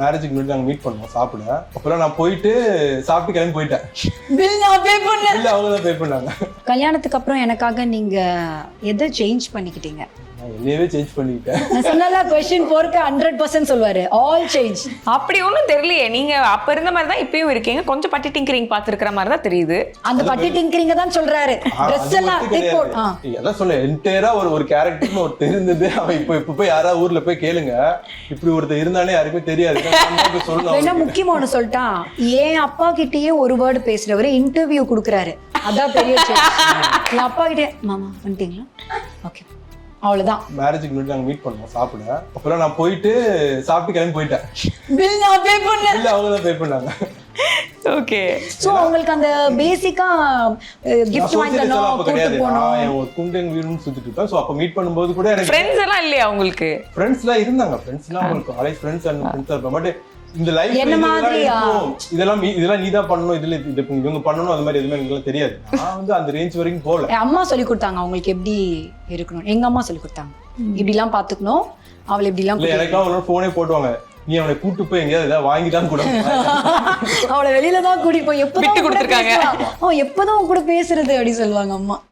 மேரேஜுக்கு முன்னாடி நாங்கள் மீட் பண்ணோம் சாப்பிட. அப்புறம் நான் போயிட்டு சாப்பிட்டு கிளம்பி போயிட்டேன். இல்லை அவங்க தான் பே பண்ணாங்க. கல்யாணத்துக்கு அப்புறம் எனக்காக நீங்க எதை சேஞ்ச் பண்ணிக்கிட்டீங்க? நான் என்னையவே சேஞ்ச் பண்ணிக்கிட்டேன். நான் சொன்னல क्वेश्चन 4க்கு 100% சொல்வாரு. All change. அப்படி ஒன்றும் தெரியலையே. நீங்க அப்ப இருந்த மாதிரி தான் இப்பயும் இருக்கீங்க. கொஞ்சம் பட்டி டிங்கரிங் பார்த்துருக்கிற மாதிரி தான் தெரியுது. அந்த பட்டி டிங்கரிங்க தான் சொல்றாரு. ட்ரெஸ் எல்லாம் டிக் போட். அதான் சொல்ல என்டையரா ஒரு கேரக்டர்னு ஒரு தெரிந்தது. அவன் இப்போ போய் யாராவது ஊர்ல போய் கேளுங்க, இப்படி ஒருத்தர் இருந்தானே யாருக்குமே தெரியாது. என்ன முக்கியமான சொல்லிட்டா, என் அப்பா கிட்டயே ஒரு வேர்டு பேசுறவரு இன்டர்வியூ கொடுக்குறாரு. அதான் பெரிய என் அப்பா கிட்டே மாமா வந்துட்டீங்களா, ஓகே அவ்வளவுதான். மேரேஜுக்கு முன்னாடி நாங்கள் மீட் பண்ணோம் சாப்பிட. அப்புறம் நான் போயிட்டு சாப்பிட்டு கிளம்பி போயிட்டேன். பில் நான் பே பண்ணேன். இல்லை அவங்க தான் பே பண்ணாங்க. ஓகே. சோ உங்களுக்கு அந்த பேசிக்கா gift வாங்கி தரணும், கூட்டி போணும். நான் ஒரு குண்டன் வீடுன்னு சுத்திட்டு இருப்பேன். சோ அப்ப மீட் பண்ணும்போது கூட எனக்கு ஃப்ரெண்ட்ஸ் எல்லாம் இல்லையா உங்களுக்கு? ஃப்ரெண்ட்ஸ்லாம் இருந்தாங்க. ஃப்ரெண்ட்ஸ்லாம் உங்களுக்கு காலேஜ் ஃப்ரெண்ட்ஸ் அண்ட் ஃப்ரெண்ட்ஸ் இருப்பாங்க. பட் இந்த லைஃப் என்ன மாதிரியா இதெல்லாம் நீ தான் பண்ணணும், இதுல இவங்க பண்ணணும், அது மாதிரி எதுவுமே எனக்கு தெரியாது. நான் வந்து அந்த ரேஞ்ச் வரைக்கும் போகல. அம்மா சொல்லி கொடுத்தாங்க அவங்களுக்கு எப்படி இருக்கணும். எங்க அம்மா சொல்லி கொடுத்தாங்க, இப்படி எல்லாம் பாத்துக்கணும், அவளை இப்படி எல்லாம். எனக்கெல்லாம் ஒரு போனே போட்டுவாங்க, நீ அவனை கூட்டு போய் எங்கேயாவது ஏதாவது வாங்கிதான் கூட. அவளை வெளியில தான் கூட்டிட்டு போய் விட்டு கொடுத்துருக்காங்க. எப்பதான் கூட பேசுறது அப்படி சொல்லுவாங்க அம்மா.